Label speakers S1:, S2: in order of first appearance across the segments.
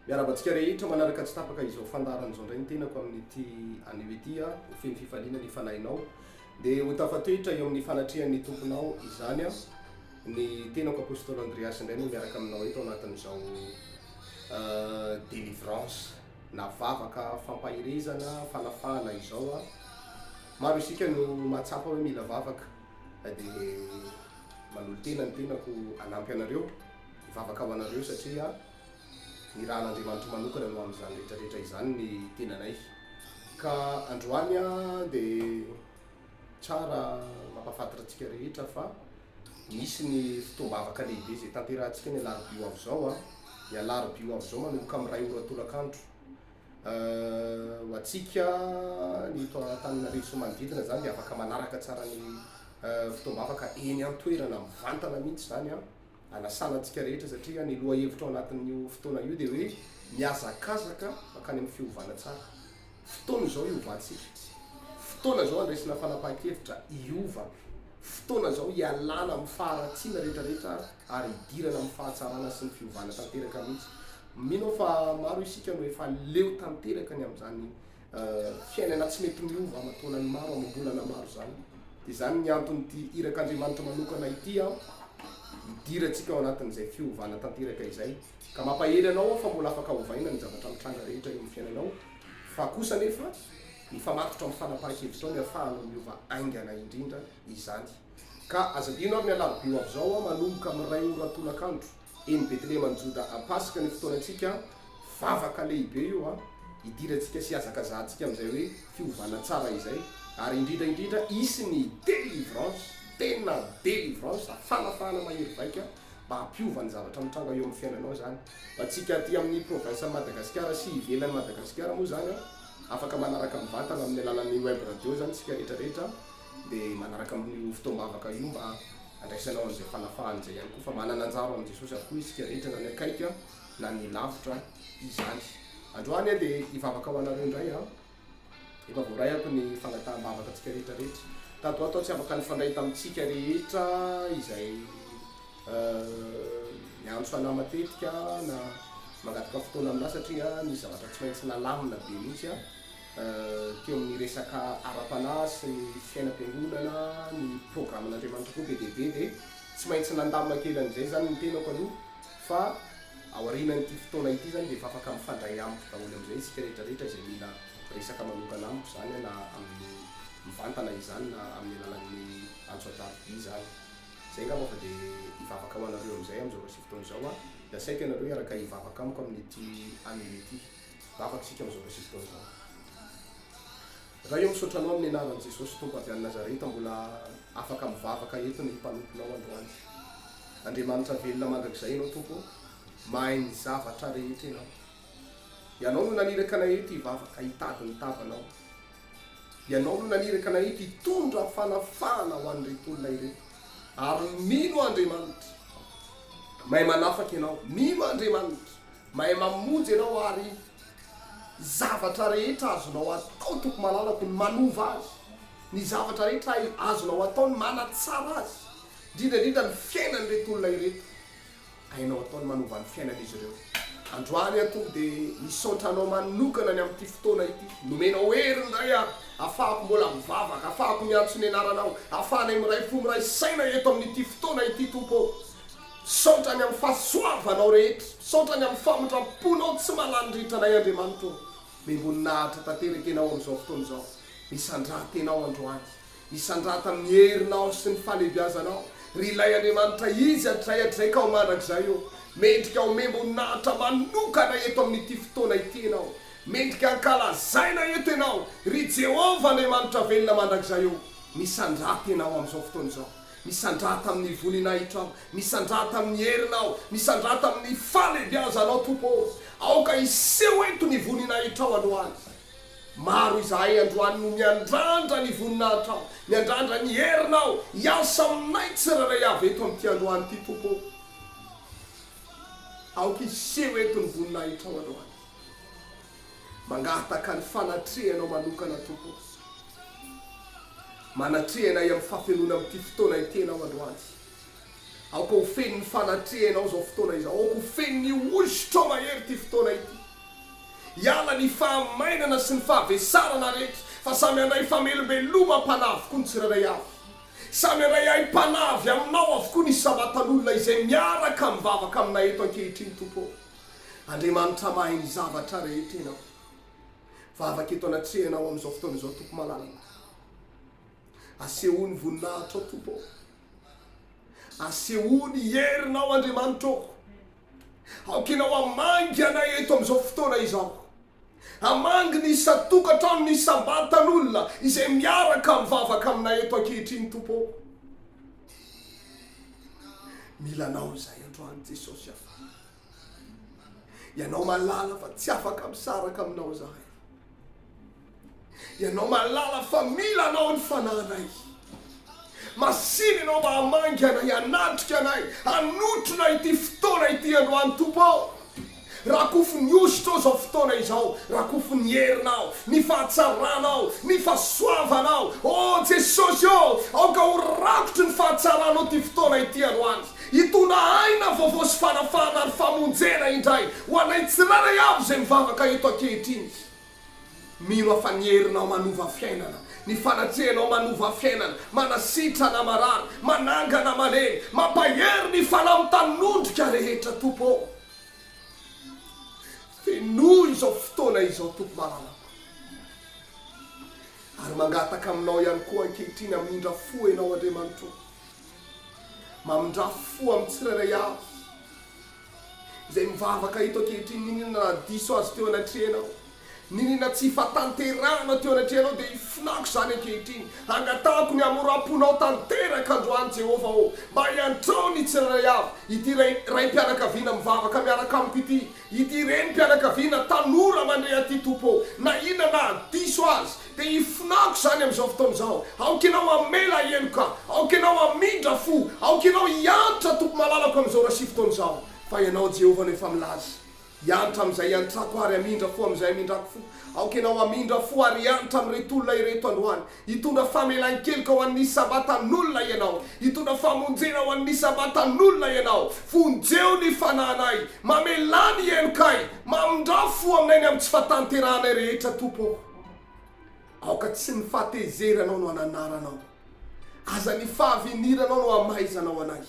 S1: Miarabantsika rehetra manaraka tsy tapaka izao fandaran'izao indray ny tenako amin'ity anio ity a ho feno fifaliana ny fanahinao dia ho tafatoetra eo amin'ny fanatrihan'ny tomponao izany a ny tenako Apostoly Andreas indray no miaraka aminao eto anatin'izao Delivrance na vavaka fampahirezana fanafana izao a. Maro isika no mahatsapa hoe mila vavaka dia manolo tena ny tenako anampy anareo hivavaka ho anareo satria ny raha n'Andriamanitra manokana no amin'izany rehetrarehetra izany ny tenanay. Ka androany a dia tsara mampafantatra antsika rehetra fa misy ny fotoam-bavaka lehibe izay tanterahantsika ny alarobia avy zao a. Ny alarobia avy zao manomboka amin'ny 2 ora tolakandro. Ho antsika ny eto Antananarivo sy manodidina zany dia afaka manaraka tsara ny fotoam-bavaka eny an-toerana mivantana mihitsy zany a. Anasana antsika rehetra satria ny loha hevitra ao anatin'io fotoana io dia hoe miazakazaka makany amin'ny fiovana tsara. Fotoana zao iovantsika, fotoana zao andraisina fanapahan-kevitra iova, fotoana zao ialana amin'ny faharatsiana rehetrarehetra ary idirana amin'ny fahatsarana sy ny fiovana tanteraka mihitsy. Mino fa maro isika no efa leo tanteraka ny amin'izany fiainana tsy mety miova aman-taonany maro amam-bolana maro zany. Dia zany ny anton'ity irak'Andriamanitra manokana ity a idirantsika ao anatin'izay fiovana tanteraka izay. Ka mampahery anao fa mbola afaka hovaina ny zavatra mitranga rehetra eo amin'ny fiainanao, fa kosa nefa mifamatotra amin'ny fanapahan-kevitra ao ny ahafahanao miova aingana indrindra izany. Ka azadino ary ny alarobia avy zao a manomboka amin'ny 2 ora tolakandro eny Betlehema Joda Pasika ny fotoanantsika vavaka lehibe io a idirantsika sy azakazahantsika amin'izay hoe fiovana tsara izay. Ary indrindra isy ny Delivrance, tena Delivrance fanafana mahery vaika mba hampiova ny zavatra mitranga eo amin'ny fiainanao zany. Antsika aty amin'ny province Madagasikara sy ivelan'ny Madagasikara moa zany a afaka manaraka mivantana amin'ny alalan'ny web radio zany tsika rehetrarehetra dia manaraka amin'ny fotoam-bavaka io mba andraisanao an'izay fanafahana izay ihany koa. Fa manana anjara amin'i Jesosy avokoa isika rehetra na ny akaika na ny lavitra izany. Androany a dia hivavaka ho anareo indray a efa voarayako ny fangataham-bavaka antsika rehetrarehetra. Tato ato tsy afaka nifandray tamintsika rehetra izay miantso ana matetika na mangataka fotoana amina satria ny zavatra tsy maintsy nalamina be mihitsy a teo amin'ny resaka ara-panahy sy ny fiainam-piangonana, ny programan'Andriamanitra koa be dia be dia tsy maintsy nandamina kely an'izay zany ny tenako aloha. Fa ao aorianan'ity fotoana ity zany dia efa afaka mifandray amiko daholo amin'izay isika rehetrarehetra izay mila resaka manokana amiko zany na amin'ny mivantana izany na amin'ny alalan'ny antso atarobia zany. Zay ngamba fa dia hivavaka ho anareo amin'izay amin'izao resy fotoana izao a. Dia saika ianareo iaraka hivavaka amiko amin'ity anio ity. Vavaka isika amin'izao resy fotoana izao. Raha io misaotra anao amin'ny anaran'i Jesosy Tompo avy any Nazareta mbola afaka mivavaka eto ny mpanomponao androany. Andriamanitra velona mandrakizay ianao Tompo, mahay ny zavatra rehetra ianao. Ianao no naniraka anay eto hivavaka hitady ny tavanao. Ianao no naniraka anay eto hitondra fanafana ho an'ireto olona ireto. Ary mino Andriamanitra, mahay manafaka ianao, mino Andriamanitra, mahay mamonjy ianao ary zavatra rehetra azonao atao toko malalako ny manova azy. Ny zavatra rehetra azonao atao ny manatsara azy. Indrindra ny fiainan'ireto olona ireto hainao atao ny manova ny fiainan'izy ireo. Androany ato dia misaotra anao manokana ny amin'ity fotoana ity. Nomenao hery indray a ahafahako mbola mivavaka, ahafahako miantso ny anaranao, ahafahanay miray fo miray saina eto amin'ity fotoana ity Tompo. Saotra ny amin'ny fahasoavanao rehetra, saotra ny amin'ny famindram-ponao tsy malanindritra anay Andriamanitra. Membonahitra tanteraka ianao amin'izao fotoana izao. Misandrata ianao androany, misandrata amin'ny herinao sy ny fahalebiazanao. Ry ilay Andriamanitra izy hatray ka ho mandrakizay io. Mendrika ho membonahitra manokana eto amin'ity fotoana ity ianao. Mendrika hankalazaina eto ianao. Ry Jehovah Andriamanitra velona mandrakizay io. Misandrata ianao amin'izao fotoana izao. Misandrata amin'ny voninahitranao, misandrata amin'ny herinao, misandrata amin'ny fahalebiazanao Tompo. Aoka iseho eto ny voninahitrao androany. Maro izahay androany no miandrandra ny voninahitrao, miandrandra ny herinao, hiasa aminay tsirairay avy eto amin'ity androany ity Tompo. Aoka iseho eto ny voninahitrao androany. Mangataka ny fanatrehanao manokana Tompo. Manatrehanay amin'ny fahafenona amin'ity fotoana ity ianao androany. Aoka ho feno ny fanatrehanao izao fotoana izao. Aoka ho feno ny ositra mahery ity fotoana ity. Iala ny fahamainana sy ny fahavesarana rehetra fa samy andray famelobeloma mpanavy ny tsirairay avy. Samy andray ay mpanavy aminao avokoa ny sabatan'olona izay miaraka mivavaka amina eto ankehitriny tompo. Andriamanitra mahay ny zavatra rehetra ianao. Vavaka eto anatrehanao amin'izao fotoana izao tompo malalaka. Asehoany voninahitra ao tompo. Asehoany herinao Andriamanitra ao. Aokinao amangy anay eto amin'izao fotoana izao. Amangy ny isa-tokantrano ny isam-batan'olona izay miaraka mivavaka aminay eto ankehitriny tompo. Milanao izay androany Jesosy afa. Ianao malala fa tsy afaka misaraka aminao zahay. Ianao malala fa milanao ny fanahinay. Masiny ianao mba hamangy anay, hanatrika anay, hanotrona ity fotoana ity androany tompo. Rakofo ny ositra zao fotoana izao, rakofo ny herinao, ny fahatsaranao, ny fahasoavanao. Oh Jesosy aoka ho rakotry ny fahatsaranao ty fotoana ity androany. Itona aina vaovao sy fanafana ary famonjena indray ho anay tsiraray avy zay mivavaka eto ankehitriny. Mino afa ny herinao manova fiainana, ny fanatrehanao manova fiainana, manasitra na marary, manangana maleny, mampahery ny fanamontan'ondrika rehetra tompo. Fenoy izao fotoana izao tompo malalaka. Ary mangataka aminao ihany koa ankehitriny amindra fo ianao Andriamanitra. Mamindra fo amin'ny tsirairay avy izay mivavaka eto ankehitriny. Ninona diso azy teo anatrehanao, ninona tsy fatanterana teo anatrehanao dia ifinako zany ankehitriny. Angatahako ny amoram-ponao tanteraka androany Jehova o, mba hiantrao ny tsirairay avy. Ity raim-pianakaviana mivavaka miaraka amiko ity, ity renim-pianakaviana tanora mandray aty tompo. Na inona na diso azy dia ifinako zany amin'izao fotoana izao. Aokinao amela heloka, aokinao amindra fo, aokinao hiantra tompo malalako amin'izao raha sy fotoana izao. Fa ianao Jehova no efa milaza. Hiantra amin'izay hiantrako ary amindra fo amin'izay amindrako fo. Aokinao amindra fo ary hiantra amin'ireto olona ireto androany. Hitondra famelan-keloka ho an'ny sabatan'olona ianao. Hitondra famonjena ho an'ny sabatan'olona ianao. Fonjeo ny fanahinay, mamelany helokay, mamindra fo aminay ny amin'ny tsy fatanteranay rehetra tompo. Aoka tsy ny fahatezeranao no ananaranao, aza ny fahaviniranao no amaizanao anay.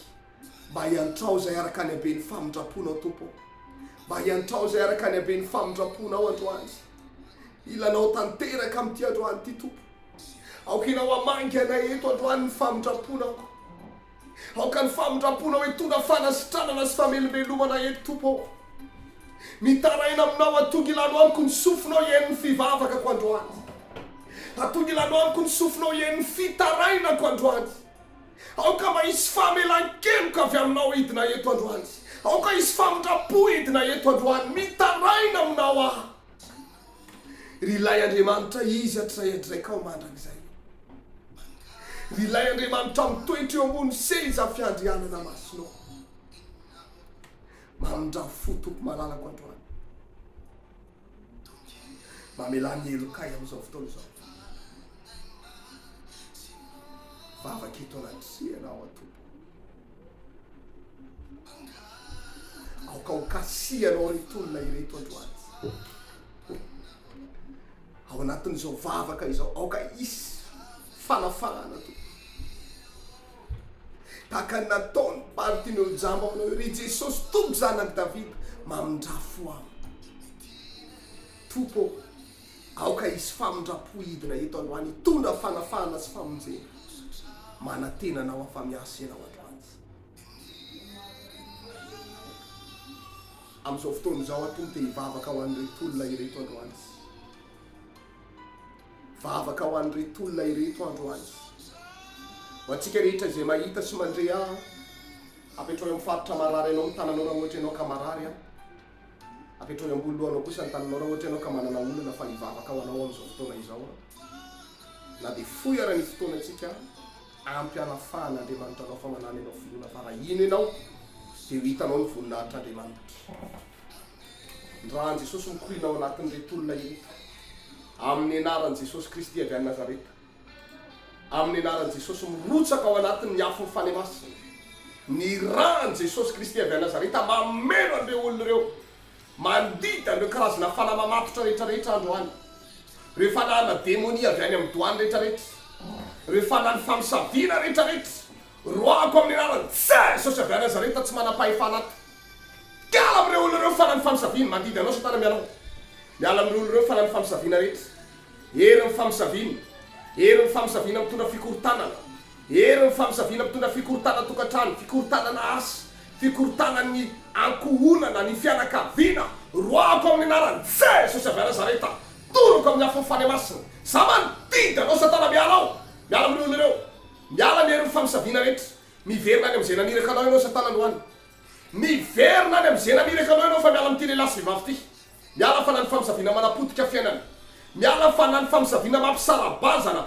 S1: Mba hiantrao zay araka ny habe ny famindraponao tompo. Mba hiantrao zay araka ny habe ny famindraponao androany. Ilanao tanteraka amin'ity androany ity tompo. Aokinao amangy anay eto androany ny famindraponao. Aoka ny famindraponao hitondra fanasitranana sy famelobelomana eto tompo. Mitaraina aminao atonga ilano amiko ny sofinao ien'ny fivavakako androany. Atonga ilano amiko ny sofinao ien'ny fitarainako androany. Aoka mba hisy famelan-keloka avy aminao hidina eto androany. Aoka hisy famindrapo hidina eto androany. Mitaraina aminao aho. Rilay Andriamanitra izy atraiadraikao mandrak'izay. Rilay Andriamanitra mitoetra eo ambony seza fiandrianana masinao. Mamindra fo tompo malalako androany. Mamelany helokay amin'izao fotoana izao. Vavaka eto anatrehanao atompo. Aoka ho kasihanao reto olona ireto androany. Ao anatin'izao vavaka izao, aoka hisy fanafana tompo. Tahaka ny nataony Bartimeo jamba aminao ry Jesosy tompo zanaky Davida, mamindra fo aminy. Tompo, aoka hisy famindrapo hidina eto androany, hitondra fanafana sy famonjena. Manatenanao afamiasa ianao androany. Amin'izao fotoana izao atompo dia hivavaka ho an'ireto olona ireto androany. Vavaka ho an'ireto olona ireto androany. Ho antsika rehetra izay mahita sy mandre apetrao amin'ny faritra marary ianao ny tananao raha ohatra ianao ka marary apetrao ambony lohanao kosa ny tananao raha ohatra ianao ka manana olana fa hivavaka ho anao amin'izao fotoana izao. Na dia foy ara ny fotoana antsika ampy anafahana Andriamanitra anao fa manana ianao filoana fa raha ino ianao dia ho hitanao ny voninahitran'Andriamanitra. Ndrahan Jesosy mikorinao anatin'ireto olona ireto amin'ny anaran'i Jesosy Kristy avy any Nazareta. Amin'ny anaran'i Jesosy mirotsaka ao anatin'ny afo fany masina. Ny ran'i Jesosy Kristy avy any Nazareta mameno an'ireo olona ireo. mandita ireo karazana fanamamatotra rehetrarehetra androany, reo fanahana demonia avy any amin'ny doany rehetrarehetra, reo fanahany famisaviana rehetrarehetra, roako amin'ny anarany Jesosy avy any Nazareta tsy manam-pahefana Miala amin'ireo olona ireo fanahany famisaviana, mandidy anao Satana miala amin'ireo olona ireo fanahany famisaviana rehetra, erin'ny famisaviana, erin'ny famisaviana mitondra fikorontanana, erin'ny famisaviana mitondra fikorontanana tokantrano, fikorotanana asa, fikorotanany ankohonana, ny fianakaviana, roako amin'ny anarany Jesosy avy any Nazareta, toroko amin'ny afo fany masina, za mandidy anao Satana miala amin'ireo olona ireo, miala ny erin'ny famisaviana rehetra, miverina any amin'izay naniraka anao ianao Satana androany, miverina any amin'izay naniraka anao ianao fa miala amin'ity lehilahy sy vehivavy ity, miala fanahany famisaviana manapotika fiainana, miala fanahany famisaviana mampisarabazana,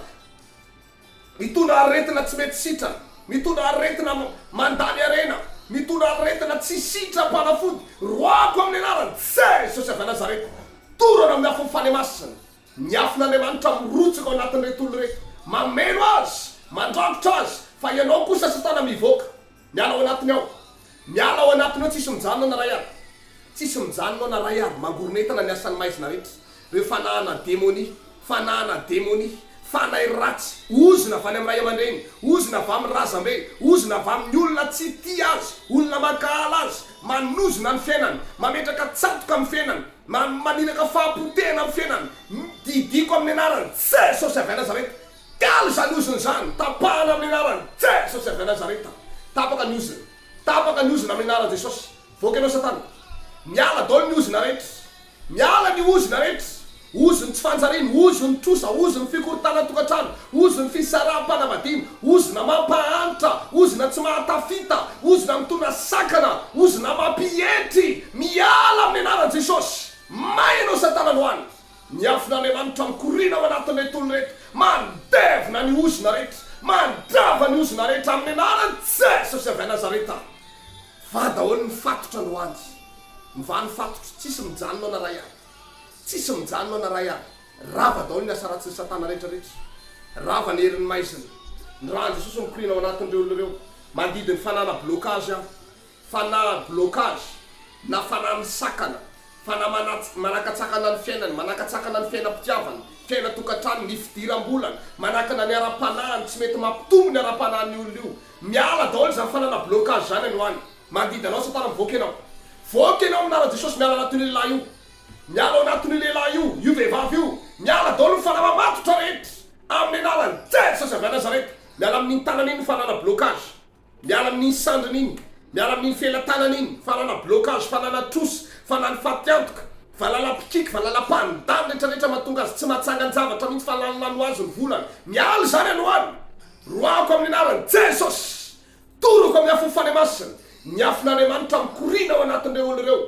S1: mitondra aretina tsy mety sitrana, mitondra aretina mandany arena, mitondra aretina tsy sitram-panafody, roako amin'ny anarany Jesosy avy any Nazareta, torana amin'ny afo fany masina, ny afon'Andriamanitra mirotsaka ao anatin'ireto olona reto, mameno azy, mandrakotra azy, fa ianao kosa Satana mivoaka, miala ao anatiny ao, miala ao anatiny ao, tsisy mijanona na ray ary, tsisy mijanona na ray ary, mangoronetana ny asan'ny maizina rehetra, reo fanahana demoni, fanahy ratsy, ozona avy any amin'ny ray aman-dreny, ozona avy amin'ny razambe, ozona avy amin'ny olona tsy tia azy, olona mankahala azy, manozona ny fiainany, mametraka tsatoka amin'ny fiainany, maniraka fahampotehana amin'ny fiainany, didiko amin'ny anarany Jesosy avy any Nazareta, kaly zany ozony zany, tapahana amin'ny anarany Jesosy avy any Nazareta, tapaka ny ozona amin'ny anarany Jesosy, voaka ianao Satana, miala daholo ny ozona rehetra, miala ny ozona rehetra, ozony tsy fanjariana, ozony trosa, ozony fikorontanana tokantrano, ozony fisaram-panambadiana, ozona mampahanitra, ozona tsy mahatafita, ozona mitondra sakana, ozona mampietry, miala amin'ny anarany Jesosy, mainao Satana loany, ny afon'Andriamanitra mikorina ao anatin'ireto olona rehetra, mandevina ny ozona rehetra, mandrava ny ozona rehetra amin'ny anarany Jesosy avy any Nazareta, va daholo ny fatotra androany, va ny fatotra, tsisy mijanona na ray ary, tsisy mijanona na ray ary, rava daholo ny asa ratsy ny Satana rehetrarehetra, rava ny herin'ny maizina, ny raha Jesosy mikorina ao anatin'ireo olona ireo, mandidi ny fanahana blocage, fanahy blocage, na fanahy misakana, fanahy manakatsakana ny fiainany, manakatsakana ny fiainam-pitiavana, fiaina tokantrano, ny fidiram-bolana, manakana ny ara-panahiny, tsy mety mampitombo ny ara-panahiny olona io, miala daholo zany fanahana blocage zany any hoany, mandidy anao Satana mivoaka ianao, voaka ianao amin'anarany Jesosy, miala anatin'ny lehilahy io, miala ao anatin'ny lehilahy io vehivavy io, miala daholo ny fanahy mamatotra rehetra, amin'ny anarany Jesosy avy any Nazareta, miala amin'iny tanana iny fanahana blocage, miala amin'iny sandriny iny, miala amin'iny felan-tanana iny, fanahana blocage, fanahana trosy, fanahany fatiantoka, valala-pikiky, valala-pandany rehetrarehetra mahatonga azy tsy mahatsangany zavatra mihitsy fahalalano azy ny volany, miala zany anoany, roako amin'ny anarany Jesosy, toroko amin'ny afo fany masina, ny afon'Andriamanitra mikorina ao anatin'ireo olona ireo,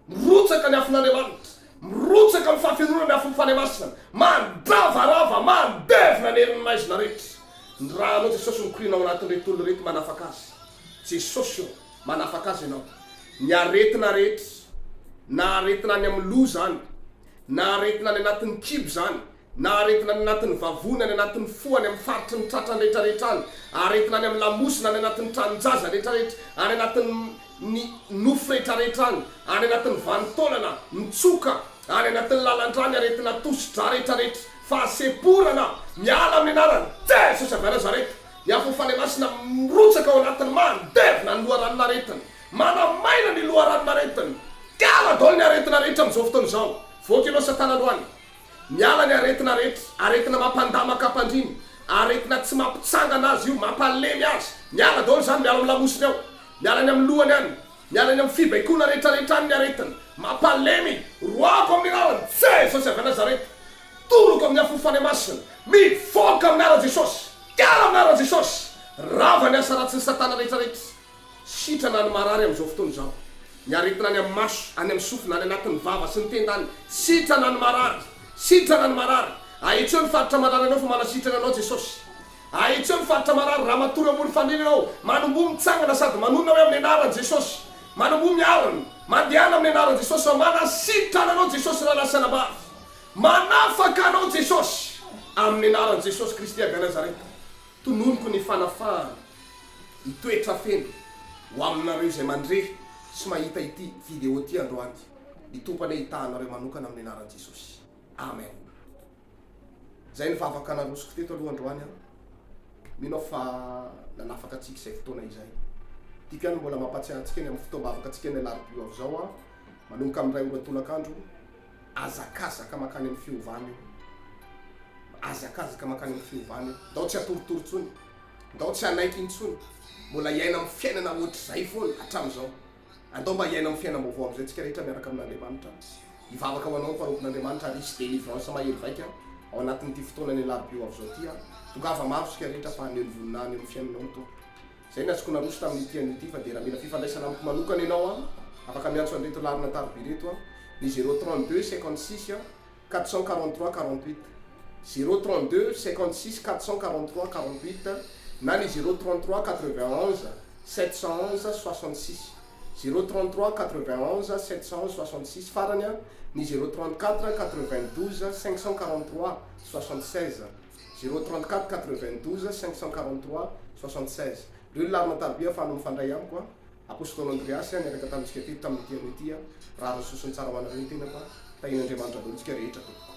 S1: mirotsaka ny afon'Andriamanitra, mirotsaka amin'ny fahafiaronana ny afo fany masina, mandravarava, mandevina ny herin'ny maizina rehetra, ny raha anao Jesosy mikorina ao anatin'ireto olona rehetra manafaka azy, Jesosy manafaka azy ianao, ny aretina rehetra, na aretina any amin'ny lo zany, na aretina any anatin'ny kibo zany, na aretina any anatin'ny vavony, any anatin'ny fo, any amin'ny faritry ny tratrany rehetrarehetra any, aretina any amin'ny lamosina, any anatin'ny tranonjaza rehetrarehetra, any anatin'ny nofo rehetrarehetra any anatin'ny vanitaolana, ny tsoka, any anatin'ny lalan-drany, aretina tosodra rehetrarehetra, fahaseporana, miala amin'ny anarany Jesosy avy any Nazareta, ny afo fany masina mirotsaka ao anatiny, mandevina ny loharanona aretina, manamaina ny loharanona aretina, miala daholo ny aretina rehetra amin'izao fotoana izao, voaka ianao Satana androany, miala ny aretina rehetra, aretina mampandamaka ampandriny, aretina tsy mampitsangana azy io, mampalemy azy, miala daholo zany, miala amin'ny lamosiny ao, miala ny amin'ny lohany any, miala ny amin'ny fibaikona rehetrarehetra any ny aretina, mampalemy, roako amin'ny anarany Jesosy avy any Nazareta, toroko amin'ny afo fany masina, mivoaka amin'ny anarany Jesosy, miala amin'ny anarany Jesosy, rava ny asa ratsy ny Satana rehetrarehetra, sitrana ny marary amin'izao fotoana izao, ny aretina any amin'ny maso, any amin'ny sofina, any anatin'ny vava sy ny tendany, sitrana ny marary, sitrana ny marary, ahitseo ny faritra marary anao fa manasitrana anao Jesosy, ahitseo ny faritra marary, raha matory ambony fandrina anao, manombo mitsangana sady manonona hoe amin'ny anarany Jesosy, manombo mialana, mandehana amin'ny anarany Jesosy, fa manasitrana anao Jesosy raha lasana bavy, manafaka anao Jesosy, amin'ny anarany Jesosy Kristy avy any Nazareta, tononoko ny fanafahana, itoetra feno, ho aminareo izay mandre sy mahita ity vidéo ty androany. ny tompany hitanareo manokana amin'ny anaran'i Jesosy. Amen. Zay ny vavaka narosiko teto alohandroany a. Mino fa nanafaka atsika izay fotoana izay. Tika ny mbola mampatsiahy antsika ny amin'ny fotoam-bavaka antsika ny alarobia avy zao a. Manomboka amin'ray ora tolakandro, azakazaka makany amin'ny fiovany. Azakazaka makany amin'ny fiovany. Ndao tsy atorotoro tsony, ndao tsy anaiky intsony. Mbola iaina amin'ny fiainana ohatr'izay foana hatramin'izao. Andao mba iaina amin'ny fiainam-baovao amin'izay tsika rehetra miaraka amin'Andriamanitra. Hivavaka ho anao farovin'Andriamanitra ary hisy delivrance mahery vaika ao anatin'ity fotoana ny alarobia avy zao ty a. Tongava maro sika rehetra fa haneo ny voninahiny amin'ny fiainanao to. Zay no azoko naroso tamin'ity an'ity fa dia raha mila fifandraisana amiko manokana ianao a, afaka miantso an'ireto larina tarobia reto a, ny 032 56 443 48, 032 56 443 48 na ny 033 91 711 66, 033 91 766 farany a, ny 034 92 543 76, 034 92 543 76. Reo larina tarobia fa no mifandray amiko a. Apostoly Andreas niaraka tamintsika teto tamin'ity an'ity a. Raha sosony tsara ho anareo ny tenako a. Tahin'Andriamanitra alohantsika rehetra tompoko.